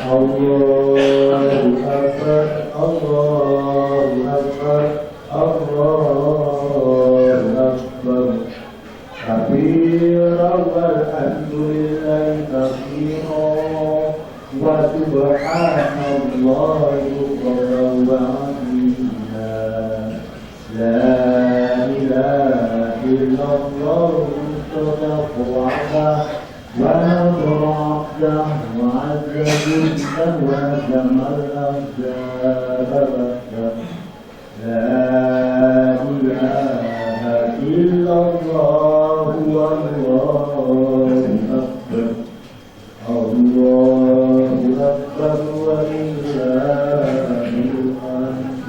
Allahu Akbar, Allahu Akbar, Allahu Akbar. Kabira walhamdulillahi katsira wa subhanallahi bukratan wa asila. La ilaha illallah sadaqallah wa nabiyyu wa azza wa jalla la ilaha illallah wallahu akbar. Allahu akbar wa lillahil hamd.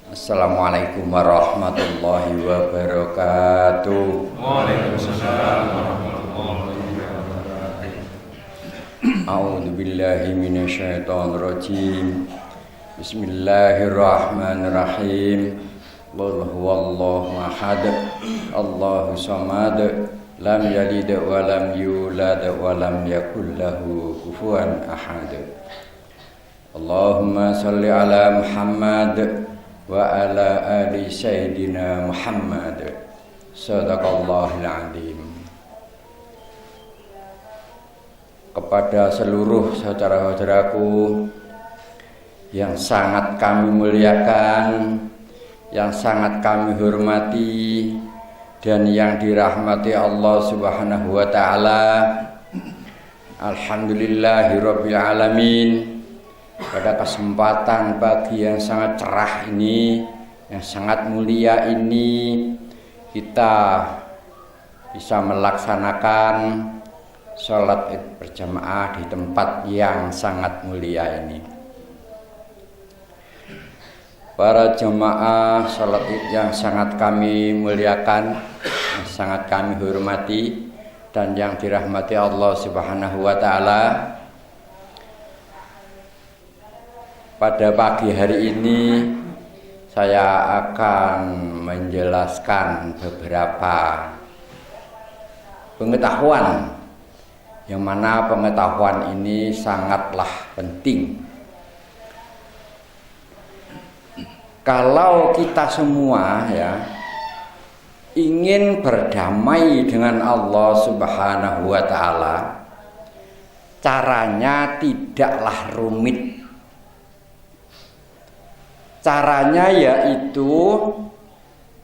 Assalamualaikum warahmatullahi wabarakatuh. Waalaikumsalam warahmatullahi wabarakatuh. A'udzu billahi minasyaitonir rajim. Bismillahirrahmanirrahim. Qul huwallahu ahad, Allahu samad, lam yalid wa lam yulad wa lam yakul lahu kufuwan ahad. Allahumma shalli ala Muhammad wa ala ali sayyidina Muhammad. Shadaqallahul azim. Kepada seluruh saudara-saudaraku yang sangat kami muliakan, yang sangat kami hormati, dan yang dirahmati Allah Subhanahu wa taala. Alhamdulillahirabbil alamin. Pada kesempatan pagi yang sangat cerah ini, yang sangat mulia ini, kita bisa melaksanakan sholat id berjamaah di tempat yang sangat mulia ini. Para jemaah sholat id yang sangat kami muliakan, yang sangat kami hormati, dan yang dirahmati Allah Subhanahu wa taala. Pada pagi hari ini saya akan menjelaskan beberapa pengetahuan, yang mana pengetahuan ini sangatlah penting. Kalau kita semua ingin berdamai dengan Allah Subhanahu wa taala, caranya tidaklah rumit. Caranya yaitu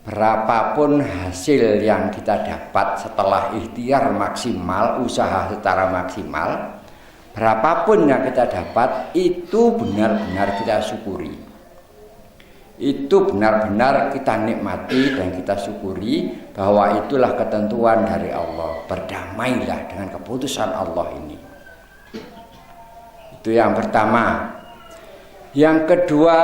berapapun hasil yang kita dapat setelah ikhtiar maksimal, usaha secara maksimal, berapapun yang kita dapat itu benar-benar kita syukuri. Itu benar-benar kita nikmati dan kita syukuri bahwa itulah ketentuan dari Allah. Berdamailah dengan keputusan Allah ini. Itu yang pertama. Yang kedua,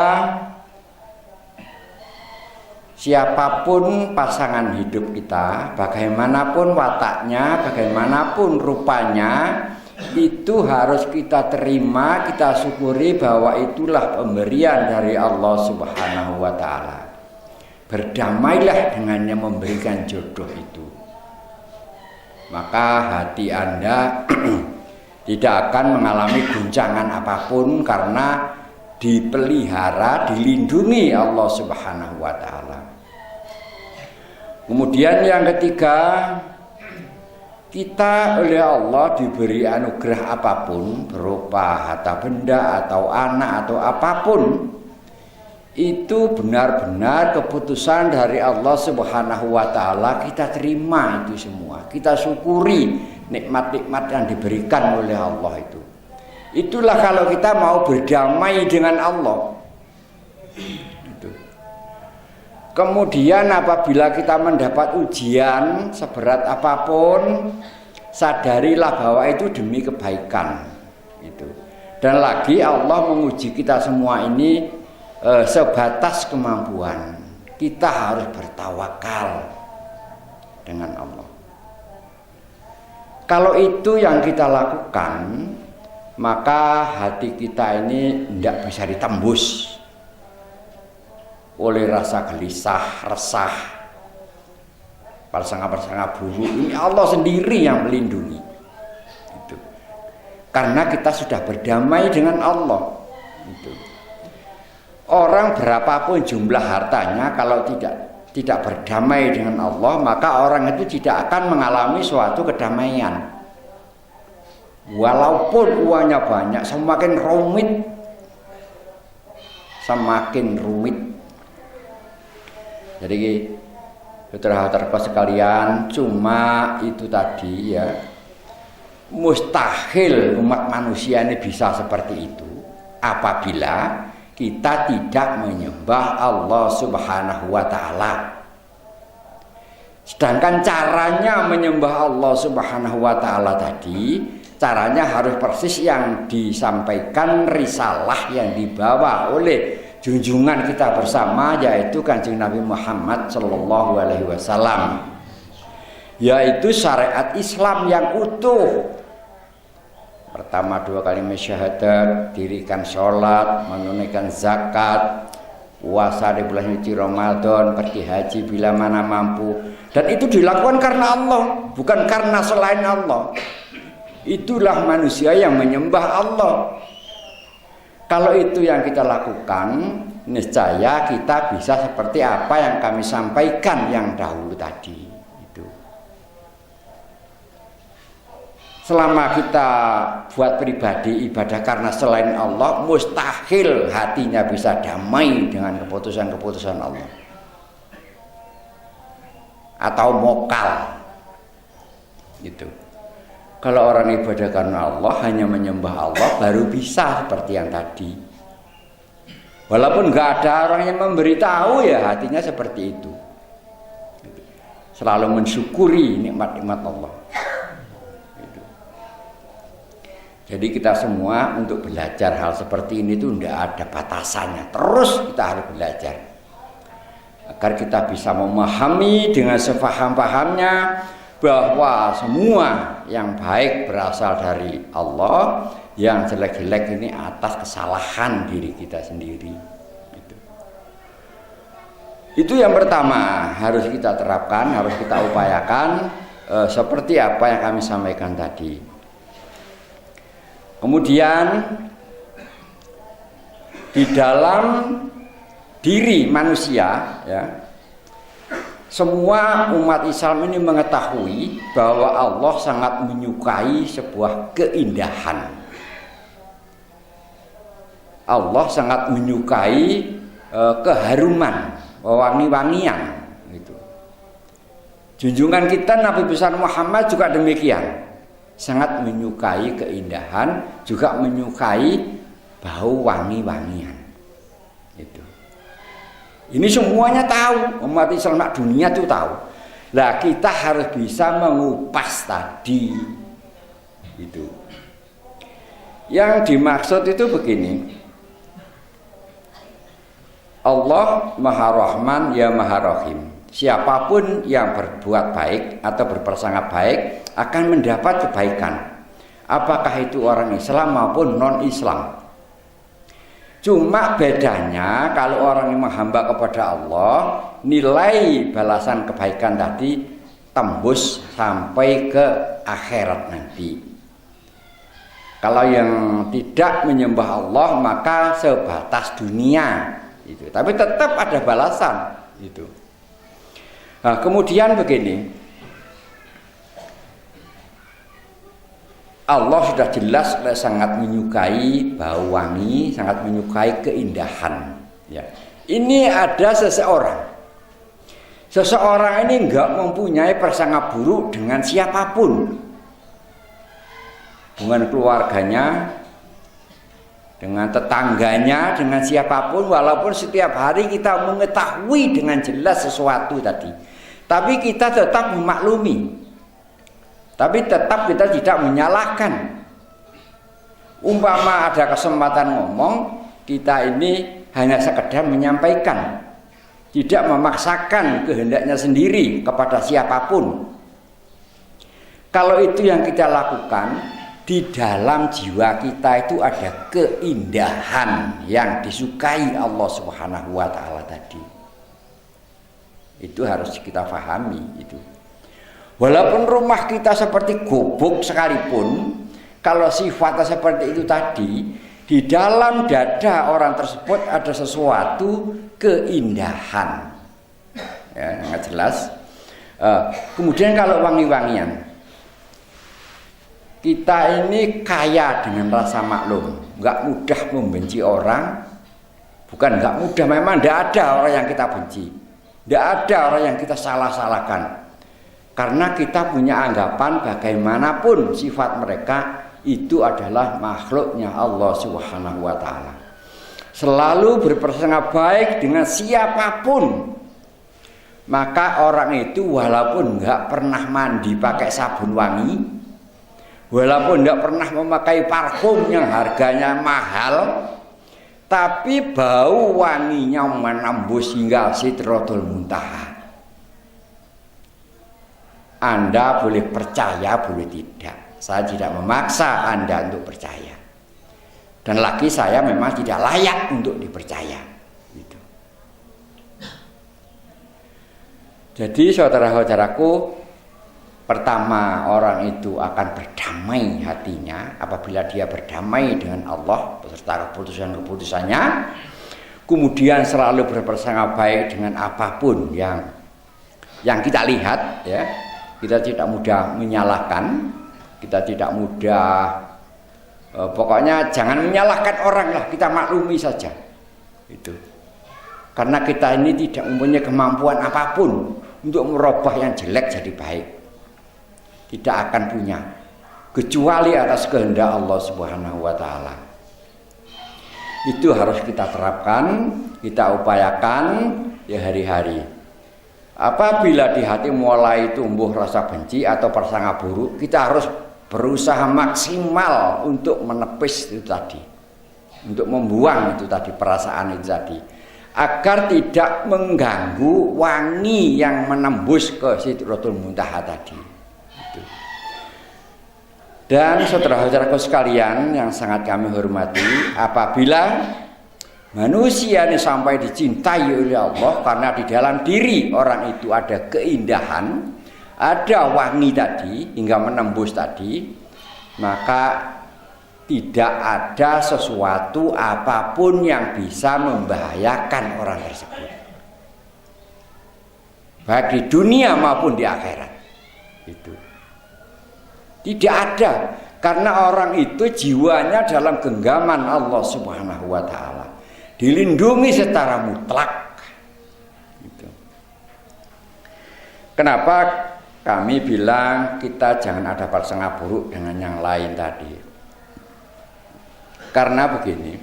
siapapun pasangan hidup kita, bagaimanapun wataknya, bagaimanapun rupanya, itu harus kita terima, kita syukuri bahwa itulah pemberian dari Allah Subhanahu wa taala. Berdamailah dengannya memberikan jodoh itu. Maka hati Anda tidak akan mengalami guncangan apapun karena dipelihara, dilindungi Allah Subhanahu wa taala. Kemudian yang ketiga, kita oleh Allah diberi anugerah apapun, berupa harta benda atau anak atau apapun, itu benar-benar keputusan dari Allah Subhanahu wa taala. Kita terima itu semua, kita syukuri nikmat-nikmat yang diberikan oleh Allah itu. Itulah kalau kita mau berdamai dengan Allah. Kemudian apabila kita mendapat ujian seberat apapun, sadarilah bahwa itu demi kebaikan itu. Dan lagi Allah menguji kita semua ini sebatas kemampuan. Kita harus bertawakal dengan Allah. Kalau itu yang kita lakukan, maka hati kita ini tidak bisa ditembus oleh rasa gelisah, resah, prasangka-prasangka buruk. Ini Allah sendiri yang melindungi. Itu. Karena kita sudah berdamai dengan Allah. Itu. Orang berapapun jumlah hartanya, kalau tidak berdamai dengan Allah, maka orang itu tidak akan mengalami suatu kedamaian. Walaupun uangnya banyak, semakin rumit. Jadi saudara-saudaraku sekalian, cuma itu tadi ya, mustahil umat manusia ini bisa seperti itu apabila kita tidak menyembah Allah Subhanahu wa ta'ala. Sedangkan caranya menyembah Allah Subhanahu wa ta'ala tadi, caranya harus persis yang disampaikan risalah yang dibawa oleh junjungan kita bersama, yaitu Kanjeng Nabi Muhammad sallallahu alaihi wasallam, yaitu syariat Islam yang utuh. Pertama 2 kalimat syahadat, dirikan sholat, menunaikan zakat, puasa di bulan suci Ramadan, pergi haji bila mana mampu. Dan itu dilakukan karena Allah, bukan karena selain Allah. Itulah manusia yang menyembah Allah. Kalau itu yang kita lakukan, niscaya kita bisa seperti apa yang kami sampaikan yang dahulu tadi. Selama kita buat pribadi ibadah karena selain Allah, mustahil hatinya bisa damai dengan keputusan-keputusan Allah. Atau mokal. Gitu. Kalau orang ibadah karena Allah, hanya menyembah Allah, baru bisa seperti yang tadi. Walaupun nggak ada orang yang memberitahu, ya hatinya seperti itu. Selalu mensyukuri nikmat-nikmat Allah. Jadi kita semua untuk belajar hal seperti ini itu tidak ada batasannya. Terus kita harus belajar agar kita bisa memahami dengan sepaham-pahamnya bahwa semua yang baik berasal dari Allah, yang jelek-jelek ini atas kesalahan diri kita sendiri. Itu yang pertama harus kita terapkan, harus kita upayakan seperti apa yang kami sampaikan tadi. Kemudian di dalam diri manusia, ya, semua umat Islam ini mengetahui bahwa Allah sangat menyukai sebuah keindahan. Allah sangat menyukai keharuman, wangi-wangian. Gitu. Junjungan kita Nabi besar Muhammad juga demikian. Sangat menyukai keindahan, juga menyukai bau wangi-wangian. Itu. Ini semuanya tahu, umat Islam dunia itu tahu. Lah kita harus bisa mengupas tadi. Itu. Yang dimaksud itu begini. Allah Maha Rahman ya Maha Rahim. Siapapun yang berbuat baik atau berprasangka baik akan mendapat kebaikan, apakah itu orang Islam maupun non-Islam. Cuma bedanya kalau orang yang menghamba kepada Allah, nilai balasan kebaikan tadi tembus sampai ke akhirat nanti. Kalau yang tidak menyembah Allah maka sebatas dunia itu, tapi tetap ada balasan itu. Nah, kemudian begini, Allah sudah jelas sangat menyukai bau wangi, sangat menyukai keindahan. Ya. Ini ada seseorang ini enggak mempunyai prasangka buruk dengan siapapun, dengan keluarganya, dengan tetangganya, dengan siapapun, walaupun setiap hari kita mengetahui dengan jelas sesuatu tadi, tapi kita tetap memaklumi. Tapi tetap kita tidak menyalahkan. Umpama ada kesempatan ngomong, kita ini hanya sekedar menyampaikan, tidak memaksakan kehendaknya sendiri kepada siapapun. Kalau itu yang kita lakukan, di dalam jiwa kita itu ada keindahan yang disukai Allah Subhanahu wa taala tadi. Itu harus kita pahami itu. Walaupun rumah kita seperti gubuk sekalipun, kalau sifatnya seperti itu tadi, di dalam dada orang tersebut ada sesuatu keindahan. Ya, nggak jelas. Kemudian kalau wangi-wangian, kita ini kaya dengan rasa maklum, nggak mudah membenci orang. Bukan nggak mudah, memang tidak ada orang yang kita benci, tidak ada orang yang kita salah-salahkan, karena kita punya anggapan bagaimanapun sifat mereka itu adalah makhluknya Allah Subhanahu wa taala. Selalu berprasangka baik dengan siapapun. Maka orang itu walaupun nggak pernah mandi pakai sabun wangi, walaupun tidak pernah memakai parfum yang harganya mahal, tapi bau wanginya menembus hingga Sidratul Muntaha. Anda boleh percaya, boleh tidak. Saya tidak memaksa Anda untuk percaya. Dan lagi saya memang tidak layak untuk dipercaya. Gitu. Jadi saudara-saudaraku, pertama, orang itu akan berdamai hatinya apabila dia berdamai dengan Allah beserta keputusan-keputusannya. Kemudian selalu berprasangka baik dengan apapun yang kita lihat, ya. Kita tidak mudah menyalahkan, kita tidak mudah, pokoknya jangan menyalahkan orang lah, kita maklumi saja. Itu. Karena kita ini tidak mempunyai kemampuan apapun untuk merubah yang jelek jadi baik. Tidak akan punya, kecuali atas kehendak Allah Subhanahu wa taala. Itu harus kita terapkan, kita upayakan ya hari-hari. Apabila di hati mulai tumbuh rasa benci atau prasangka buruk, kita harus berusaha maksimal untuk menepis itu tadi, untuk membuang itu tadi, perasaan itu tadi, agar tidak mengganggu wangi yang menembus ke Sidratul Muntaha tadi. Dan saudara-saudaraku sekalian yang sangat kami hormati, apabila manusia ini sampai dicintai oleh Allah karena di dalam diri orang itu ada keindahan, ada wangi tadi hingga menembus tadi, maka tidak ada sesuatu apapun yang bisa membahayakan orang tersebut, baik di dunia maupun di akhirat. Itu tidak ada, karena orang itu jiwanya dalam genggaman Allah Subhanahu wa taala, dilindungi secara mutlak. Gitu. Kenapa kami bilang kita jangan ada prasangka buruk dengan yang lain tadi? Karena begini,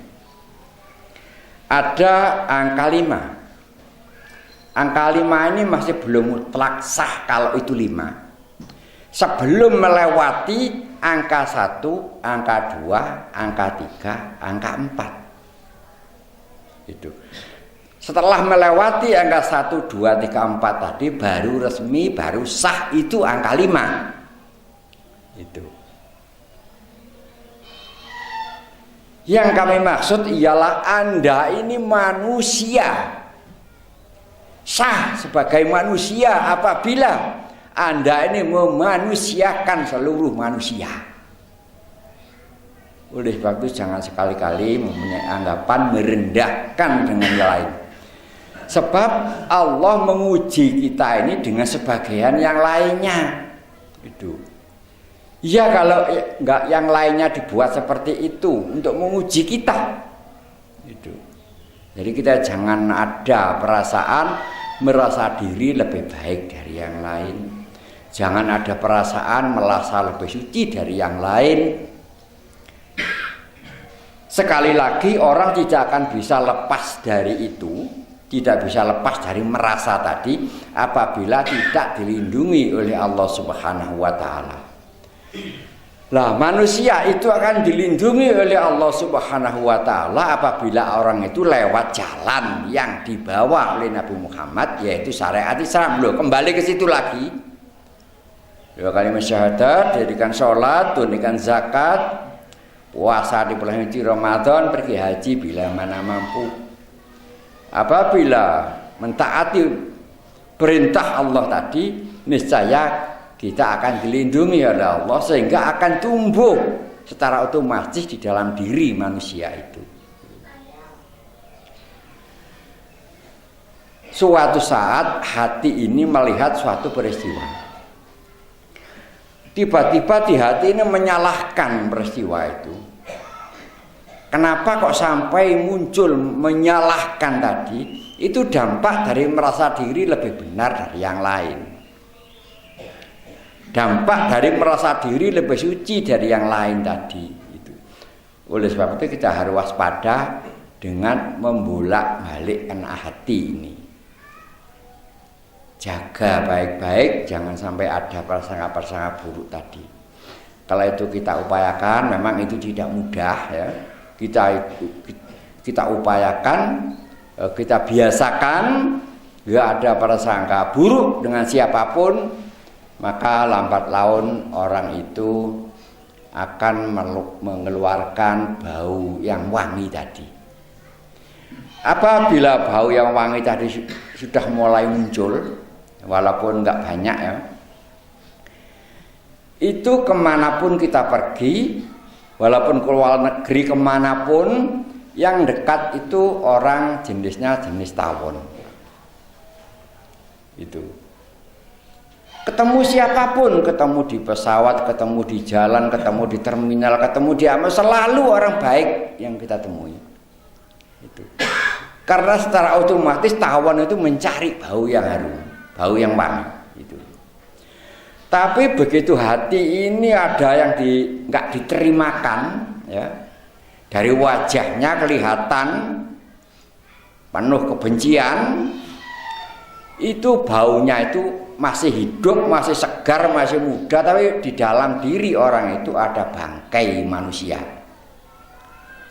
ada angka 5. Angka 5 ini masih belum mutlak sah kalau itu 5. Sebelum melewati angka 1, angka 2, angka 3, angka 4. Itu. Setelah melewati angka 1, 2, 3, 4 tadi baru resmi, baru sah itu angka 5. Itu. Yang kami maksud ialah Anda ini manusia. Sah sebagai manusia apabila Anda ini memanusiakan seluruh manusia. Oleh sebab itu jangan sekali-kali mempunyai anggapan merendahkan dengan yang lain. Sebab Allah menguji kita ini dengan sebagian yang lainnya. Itu. Ya kalau enggak yang lainnya dibuat seperti itu untuk menguji kita. Itu. Jadi kita jangan ada perasaan merasa diri lebih baik dari yang lain. Jangan ada perasaan merasa lebih suci dari yang lain. Sekali lagi orang tidak akan bisa lepas dari itu, tidak bisa lepas dari merasa tadi apabila tidak dilindungi oleh Allah Subhanahu wa taala. Lah manusia itu akan dilindungi oleh Allah Subhanahu wa taala apabila orang itu lewat jalan yang dibawa oleh Nabi Muhammad, yaitu syariat Islam. Loh, kembali ke situ lagi. Dua kalimat syahadat, dirikan sholat, tunaikan zakat, puasa di bulan suci Ramadan, pergi haji bila mana mampu. Apabila mentaati perintah Allah tadi, niscaya kita akan dilindungi oleh Allah sehingga akan tumbuh secara otomatis di dalam diri manusia itu. Suatu saat hati ini melihat suatu peristiwa. Tiba-tiba di hati ini menyalahkan peristiwa itu. Kenapa kok sampai muncul menyalahkan tadi? Itu dampak dari merasa diri lebih benar dari yang lain. Dampak dari merasa diri lebih suci dari yang lain tadi itu. Oleh sebab itu kita harus waspada dengan membolak-balikkan hati ini. Jaga baik-baik, jangan sampai ada prasangka-prasangka buruk tadi. Kalau itu kita upayakan, memang itu tidak mudah ya. Kita upayakan, kita biasakan, nggak ada prasangka buruk dengan siapapun, maka lambat laun orang itu akan mengeluarkan bau yang wangi tadi. Apabila bau yang wangi tadi sudah mulai muncul, walaupun nggak banyak ya, itu kemanapun kita pergi, walaupun ke luar negeri kemanapun, yang dekat itu orang jenisnya jenis tawon. Itu. Ketemu siapapun, ketemu di pesawat, ketemu di jalan, ketemu di terminal, ketemu di apa, selalu orang baik yang kita temui. Itu. Karena secara otomatis tawon itu mencari bau yang harum, bau yang wangi. Itu. Tapi begitu hati ini ada yang nggak diterimakan, ya, dari wajahnya kelihatan penuh kebencian, itu baunya itu masih hidup, masih segar, masih muda, tapi di dalam diri orang itu ada bangkai manusia.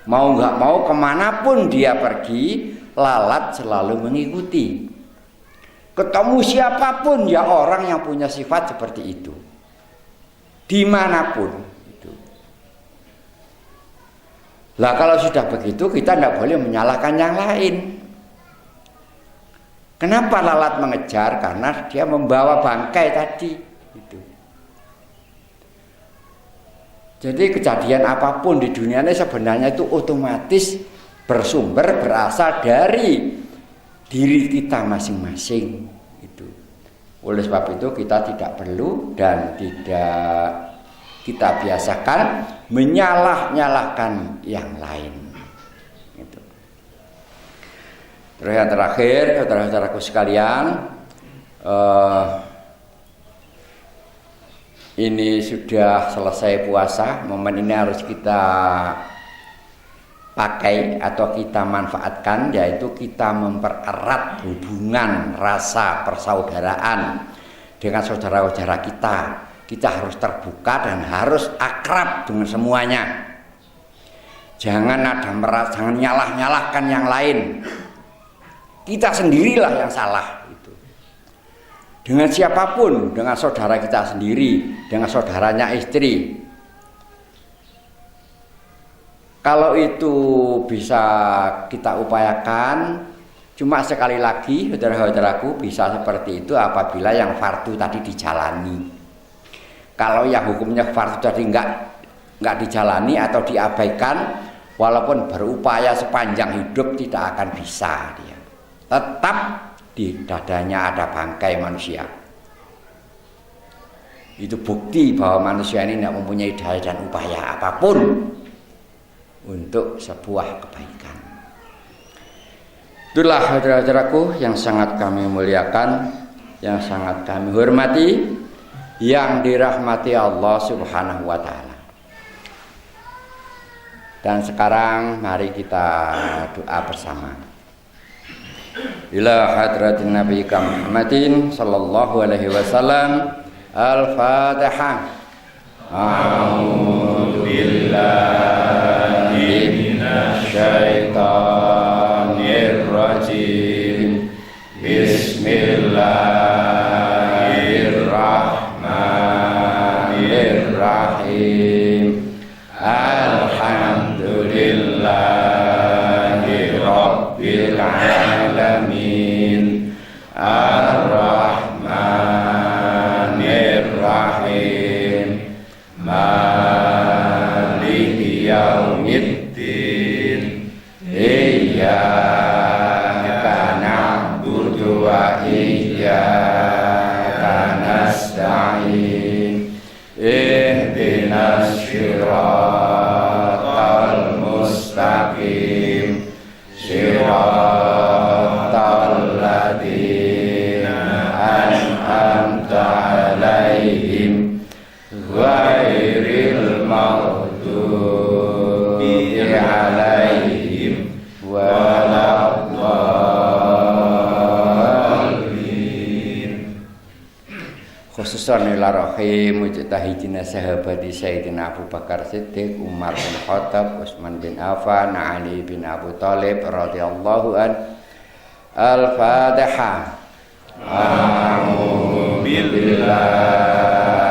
Mau nggak mau kemanapun dia pergi, lalat selalu mengikuti. Ketemu siapapun ya orang yang punya sifat seperti itu, dimanapun itu. Lah kalau sudah begitu kita tidak boleh menyalahkan yang lain. Kenapa lalat mengejar? Karena dia membawa bangkai tadi. Itu. Jadi kejadian apapun di dunia ini sebenarnya itu otomatis bersumber berasal dari diri kita masing-masing. Itu. Oleh sebab itu kita tidak perlu dan tidak kita biasakan menyalah-nyalahkan yang lain. Terus yang terakhir, saudara-saudaraku sekalian, ini sudah selesai puasa, momen ini harus kita pakai atau kita manfaatkan, yaitu kita mempererat hubungan rasa persaudaraan dengan saudara-saudara kita. Kita harus terbuka dan harus akrab dengan semuanya. Jangan jangan nyalah-nyalahkan yang lain. Kita sendirilah yang salah itu. Dengan siapapun, dengan saudara kita sendiri, dengan saudaranya istri. Kalau itu bisa kita upayakan, cuma sekali lagi saudara-saudaraku bisa seperti itu apabila yang fardu tadi dijalani. Kalau yang hukumnya fardu tadi enggak dijalani atau diabaikan, walaupun berupaya sepanjang hidup tidak akan bisa dia. Tetap di dadanya ada bangkai manusia. Itu bukti bahwa manusia ini tidak mempunyai daya dan upaya apapun untuk sebuah kebaikan. Itulah saudara-saudaraku yang sangat kami muliakan, yang sangat kami hormati, yang dirahmati Allah Subhanahu wa ta'ala. Dan sekarang mari kita doa bersama. Ila hadratin Nabi Muhammadin sallallahu alaihi wasallam. Al-Fatihah. A'udzu billahi minasyaitonir rajim. Bismillahirrahmanirrahim. Alhamdulillahi rabbil alamin. Ar-Rahmanir Rahim. Maliki yaumiddin. Iyyaka na'budu wa iyyaka nasta'in. Ihdinas siratal mustaqim. Siratal ladzina an'amta 'alaihim ghairil maghdubi 'alaihim waladdallin. Khususan ila rahim mujtahidina sahabati Sayyidina Abu Bakar Siddiq, Umar bin Khattab, Utsman bin Affan, Ali bin Abu Thalib radhiyallahu an. Al-Fatihah. A'udzu billahi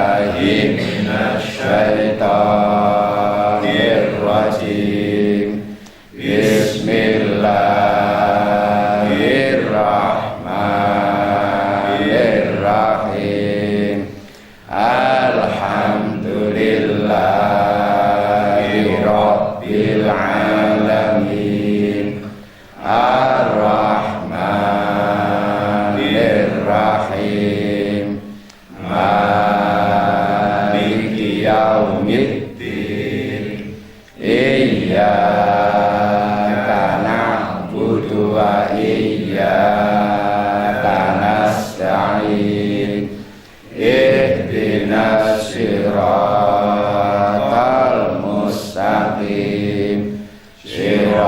minasyaitonir rajim. Bismillahirrahmanirrahim. Alhamdulillahi rabbil alamin. Ar-Rahmanirrahim. Maliki yaumiddin. Iyyaka na'budu wa iyyaka nasta'in. Ihdinas siratal mustaqim. Siratal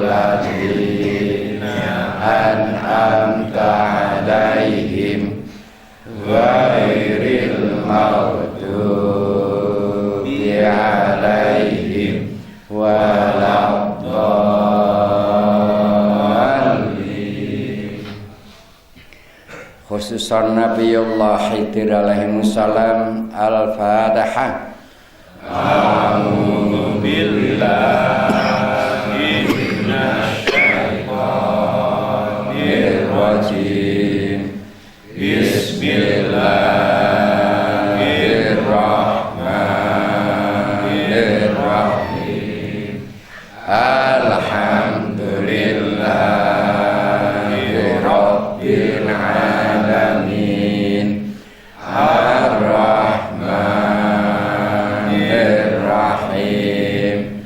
ladzina an'amta 'alaihim ghairil maghdubi 'alaihim waladdallin. Khususan Nabiullah Khidir alaihi salam. Al-Fatihah. A'udzu billahi minasyaitonir rajim. Bismillahirrahmanirrahim. Alhamdulillahi rabbil alamin. Ar-Rahmanirrahim.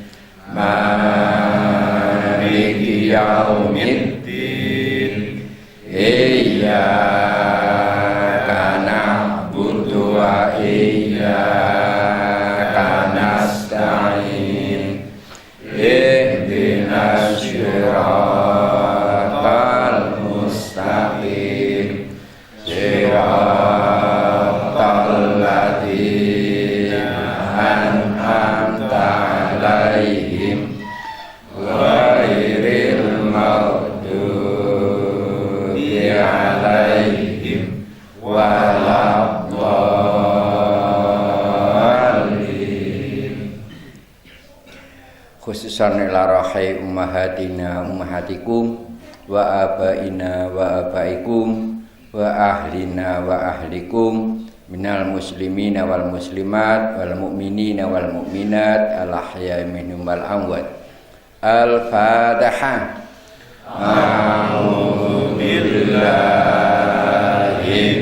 Maliki yaumiddin. Iyyaka na'budu wa iyyaka nasta'in. Ihdinas siratal mustaqim. Siratal ladzina an'amta 'alaihim ghairil maghdubi 'alaihim waladdallin. Khususan ila rahai ummahatina ummahatikum wa abaina wa abaikum wa ahlina wa ahlikum minal muslimina wal muslimat wal mu'minina wal mu'minat al ahya'i minhum wal amwat. Al-Fatihah. A'udzu billahi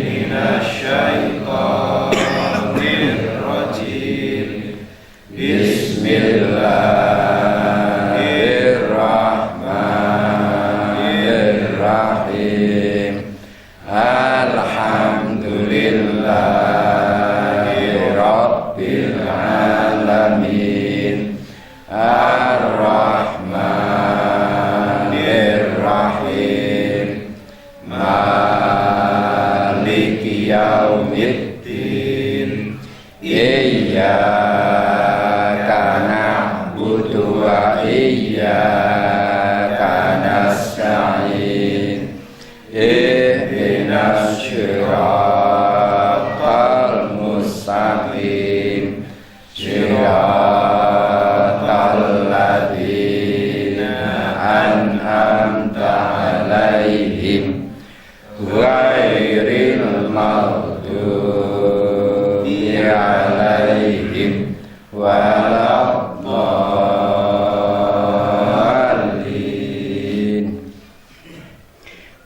minasyaitonir rajim. Bismillahirrahmanirrahim. Alhamdulillahi rabbil alamin. Ar-Rahmanirrahim. Maliki yaumiddin. iyyaka na'budu wa iyyaka nasta'in ihdinas siratal mustaqim siratal ladzina an'amta 'alaihim ghairil maghdubi 'alaihim waladdallin.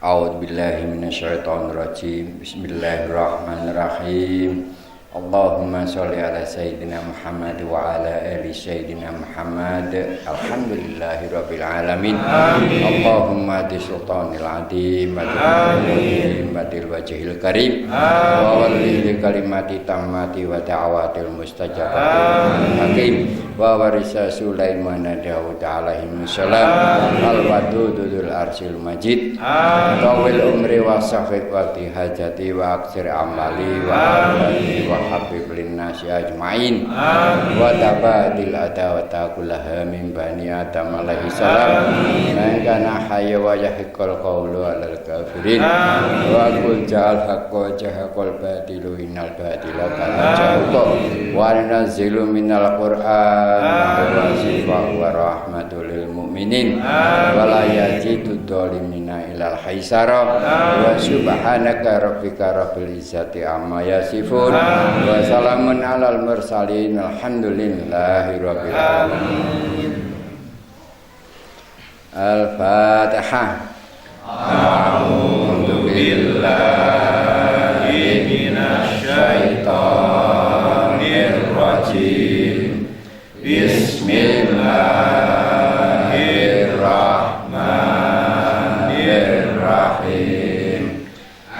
A'udzubillahi minasyaitonirrajim. Bismillahirrahmanirrahim. Allahumma sholli ala sayyidina Muhammad wa ala ali sayyidina Muhammad. Alhamdulillahi rabbil alamin. Allahumma di sultanil adim madil wajhil karim wa walil kalimati tammati wa da'watil mustajabatil hakim wa warisa Sulaiman Daud alaihi salam al wadudul arsil majid tawil umri wa sahiq waqti hajati wa aksir amali wa amali wa habib linnasi ajma'in wa tabadil adawata kullaha min bani adam alaihi salam man kana hayya wa yahiqal qawlu alal kafirin wa qul ja'al haqqa jahaqal batilu innal batila kana jahuqa wa nanzilu minal qur'an wa shifa'u wa rahmatul lil mu'minin wa la yajidu dhalimina ilal haisara wa subhanaka rabbika rabbil izzati amma yasifun wa salamun alal mursalin alhamdulillahi rabbil alamin. Al-Fatihah. A'udzu billahi minasy syaithanir rajim. Bismillahirrahmanirrahim.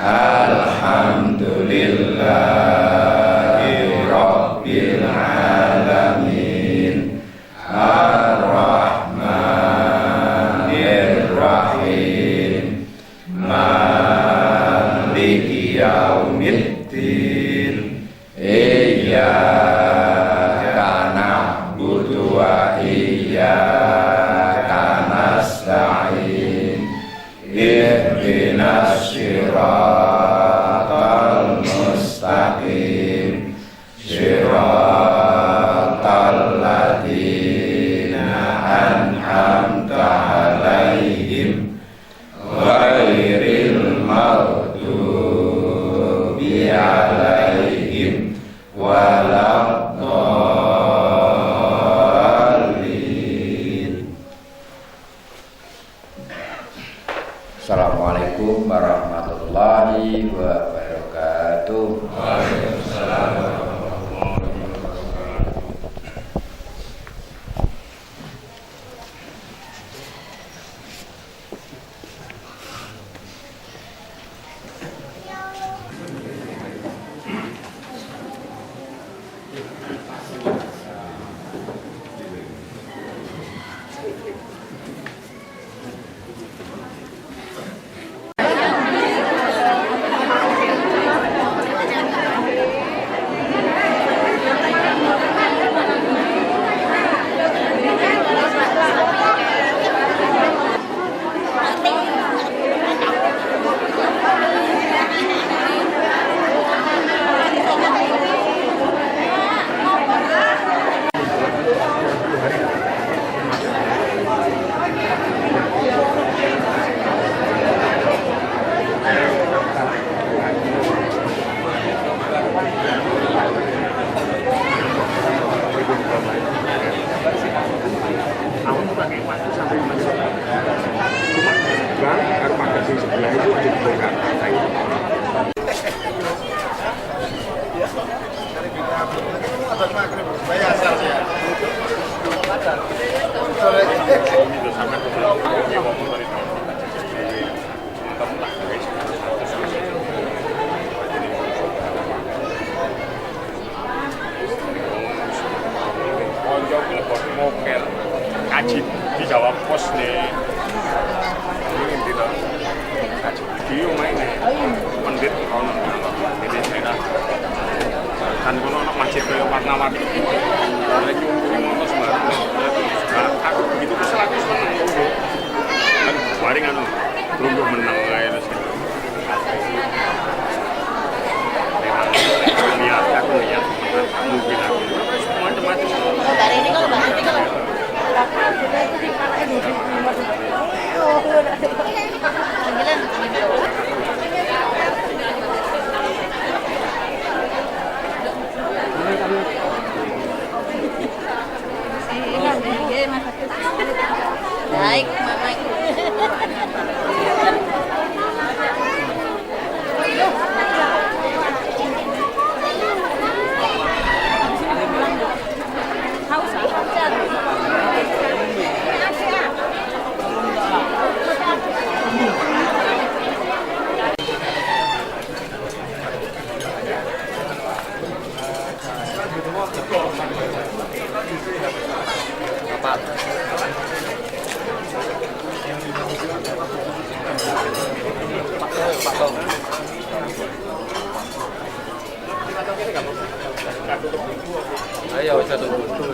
Alhamdulillahi rabbil alamin. Ar-Rahmanir Rahim. Maliki yaumiddin. Iyyaka na'budu wa iyyaka nasta'in. Ihdinas siratal mustaqim. Siratal ladzina an'amta 'alaihim ghairil maghdubi 'alaihim waladdallin. Assalamualaikum warahmatullahi wabarakatuh. Waalaikumsalam warahmatullahi wabarakatuh. Kaji dijawab pos nih. Ini gitu. Kaji video mainnya. Pendit kalau ini saya kan kono masjid kayak nawar lagi ngomong sembarang aku begitu kesel aku seneng kan waring anu belum menang kayak terus lihat aku lihat mungkin aku macam-macam baik mama Ayo satu buntu.